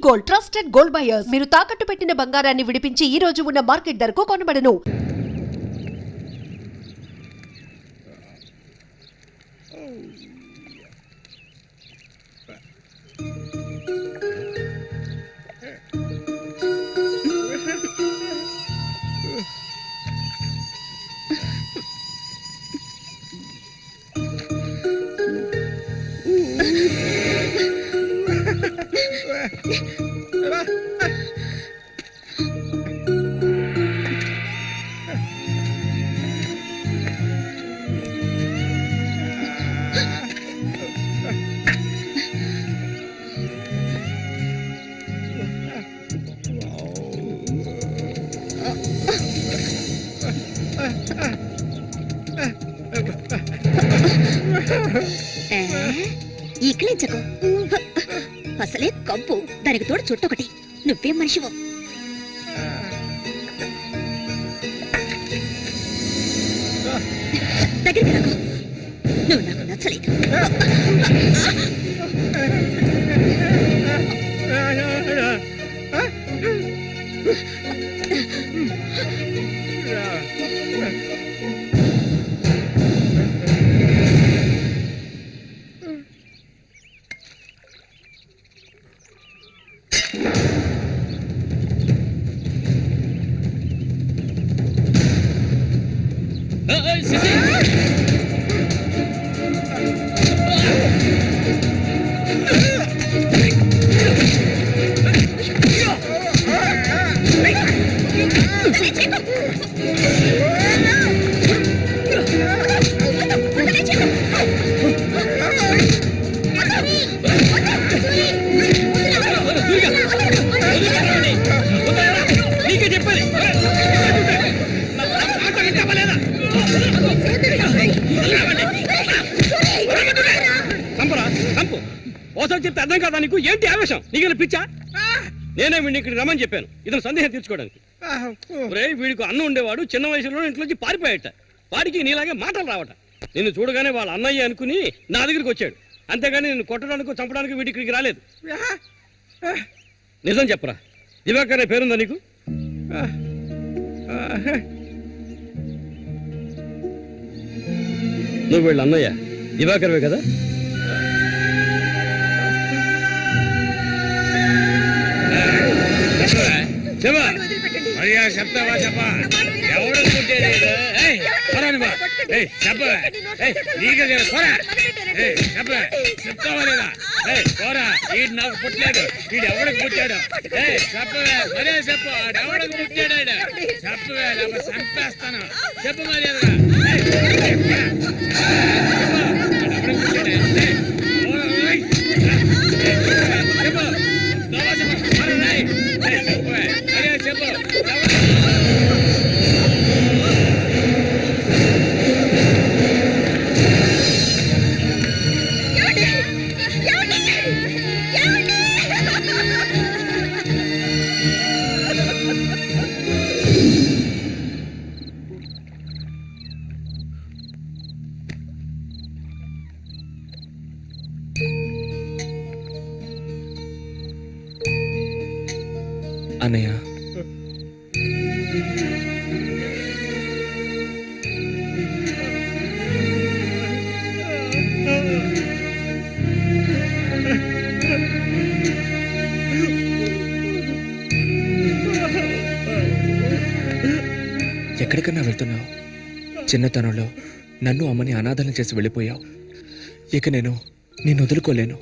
Gold, trusted gold buyers. మీరు తాకట్టు పెట్టిన బంగారాన్ని విడిపించి ఈ రోజు ఉన్న మార్కెట్ ధరకు కొనబడను. ఈకలించకు, అసలే కంపు, దానికి తోడు చుట్టొకటి. నువ్వేం మనిషివో. దగ్గరికి రాకు, నువ్వు నాకు నచ్చలేదు. చెప్తే అర్థం కాదా నీకు? ఏంటి ఆవేశం? నీకు పిచ్చా? నేనే వీడిని ఇక్కడికి రమ్మని చెప్పాను, ఇతను సందేహం తీర్చుకోవడానికి. వీడికి అన్న ఉండేవాడు, చిన్న వయసులో ఇంట్లోంచి పారిపోయాట. వాడికి నీలాగే మాటలు రావట. నిన్ను చూడగానే వాళ్ళ అన్నయ్య అనుకుని నా దగ్గరికి వచ్చాడు, అంతేగాని నిన్ను కొట్టడానికి చంపడానికి వీడి ఇక్కడికి రాలేదు. నిజం చెప్పరా, దివాకర్ అనే పేరుందా నీకు? నువ్వు వీళ్ళ అన్నయ్య దివాకర్వే కదా? చెప్తావా? చెప్పా, ఎవరు చెప్తావా లేదా? పోరా, వీడు నాకు పుట్టలేదు, వీడు ఎవడికి పుట్టాడు? చెప్పవే, మరే చెప్పు, ఎవడికి పుట్టాడు? చెప్పవే, లేకపోతే చంపేస్తాను. చెప్పు మర్యాదగా. అన్నయ్య, ఎక్కడికన్నా వెళ్తున్నావు? చిన్నతనంలో నన్ను అమ్మని అనాథలను చేసి వెళ్ళిపోయావు. ఇక నేను నిన్ను వదులుకోలేను.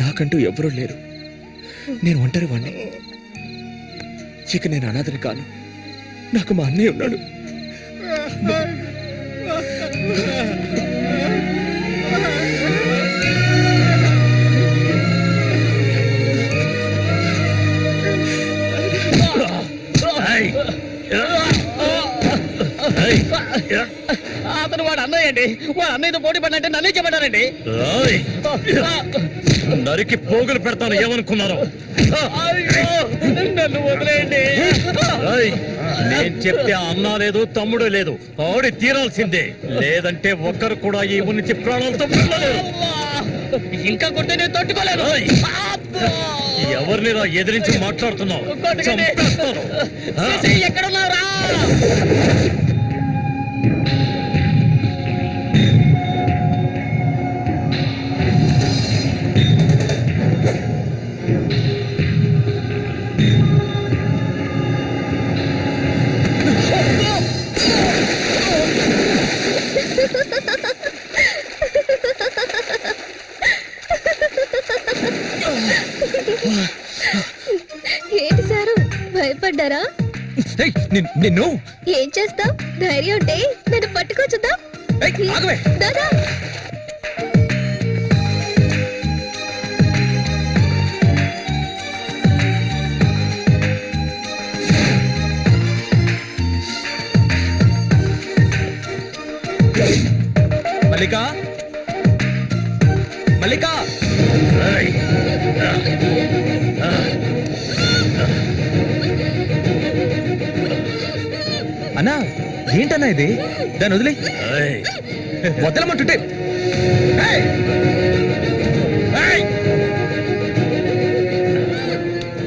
నాకంటూ ఎవరూ లేరు. నేను ఒంటరి వాణ్ణి. ఇక నేను అనాథని కాను. నాకు మా అన్నయ్య ఉన్నాడు. అతను వాడు అన్నయ్య అండి. వాడు అన్నయ్యతో పోటీ పడినంటే నన్నే చెప్పాడండి. నరికి పోగులు పెడతాను ఏమనుకున్నారు? నన్ను వదిలేయండి. నేను చెప్తే అన్నా లేదు, తమ్ముడు లేదు, ఆడి తీరాల్సిందే. లేదంటే ఒక్కరు కూడా ఈ నుంచి ప్రాణాలతో ఇంకా కొడితే నేను తట్టుకోలేను. ఎవరిని ఎదిరించి మాట్లాడుతున్నావు? ఎక్కడున్నావురా? ఏంటి సారు భయపడ్డారా? నిన్ను ఏం చేస్తాం? ధైర్యం ఉంటే నన్ను పట్టుకోవచ్చుదా? ఆగవే. దాదా మల్లికా, మల్లికా. అన్నా ఏంటన్నా ఇది? దాన్ని వదిలే. వదలమంటుంటే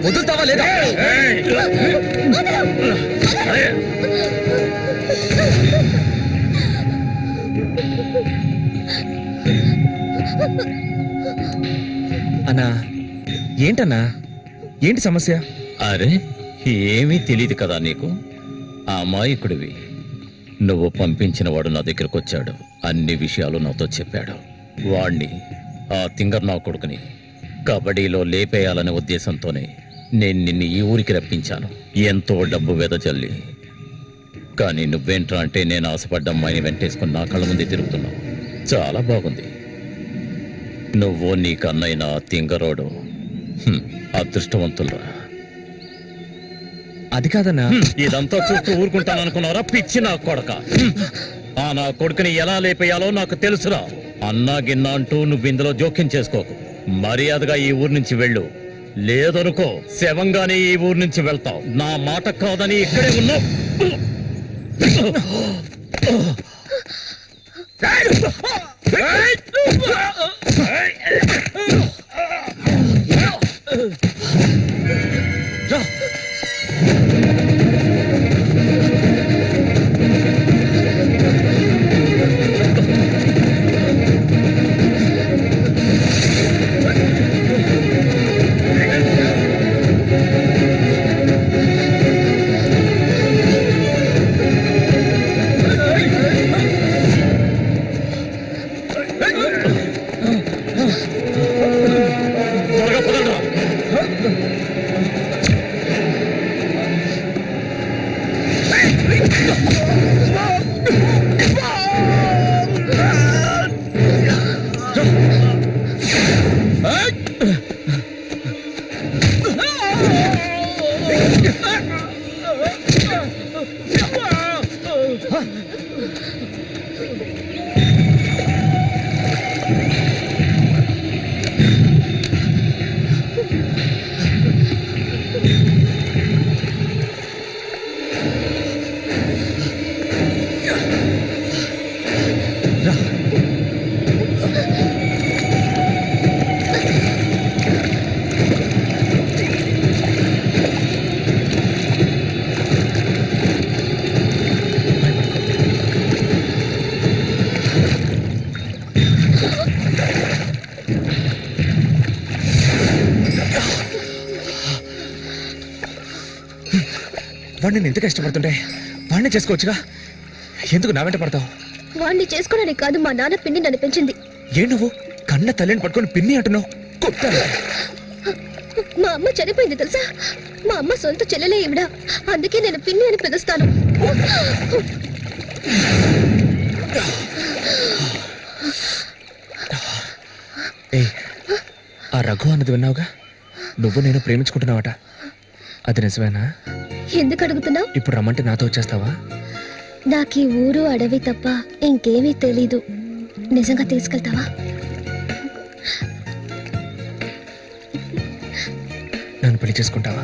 వదులుతావా లేదా? అన్నా ఏంటన్నా, ఏంటి సమస్య? అరే ఏమీ తెలియదు కదా నీకు? అమాయకుడివి. నువ్వు పంపించిన వాడు నా దగ్గరకు వచ్చాడు, అన్ని విషయాలు నాతో చెప్పాడు. వాణ్ణి, ఆ తింగర్ నా కొడుకుని కబడ్డీలో లేపేయాలనే ఉద్దేశంతోనే నేను నిన్ను ఈ ఊరికి రప్పించాను, ఎంతో డబ్బు వెదజల్లి. కానీ నువ్వేంట్రా అంటే నేను ఆశపడ్డ అమ్మాయిని వెంటేసుకుని నా కళ్ళ ముందే తిరుగుతున్నావు. చాలా బాగుంది. నువ్వు నీ కన్నైనా తింగరోడు అదృష్టవంతులరా. అది కాదన్నా. ఇదంతా చూస్తూ ఊరుకుంటాను అనుకున్నారా పిచ్చి నా కొడక? ఆ నా కొడుకుని ఎలా లేపేయాలో నాకు తెలుసురా. అన్నా గిన్నా అంటూ నువ్వు ఇందులో జోక్యం చేసుకోకు. మర్యాదగా ఈ ఊరు నుంచి వెళ్ళు, లేదనుకో శవంగానే ఈ ఊరు నుంచి వెళ్తావు. నా మాట కాదని ఇక్కడే ఉన్నావు. వాడిని ఎంత కష్టపడుతుంటే వాడిని చేసుకోవచ్చుగా, ఎందుకు నా వెంట పడతావు? వాడిని చేసుకోవడానికి కాదు, మా నాన్న పిన్ని నన్ను పెంచింది. ఏ నువ్వు కన్న తల్లిని పట్టుకొని పిన్ని అంటున్నావు? మా అమ్మ చనిపోయింది తెలుసా? మా అమ్మ సొంత చెల్లెలే ఈవిడ, అందుకే నేను పిన్ని అని పిలుస్తాను. ఏ ఆ రఘు అన్నది విన్నావుగా? నువ్వు నేను ప్రేమించుకుంటున్నావట, అది నిజమేనా? ఎందుకు అడుగుతున్నావు? ఇప్పుడు రమ్మంటే నాతో వచ్చేస్తావా? నాకు ఈ ఊరు అడవి తప్ప ఇంకేమీ తెలీదు. నిజంగా తీసుకెళ్తావా? నన్ను పెళ్లి చేసుకుంటావా?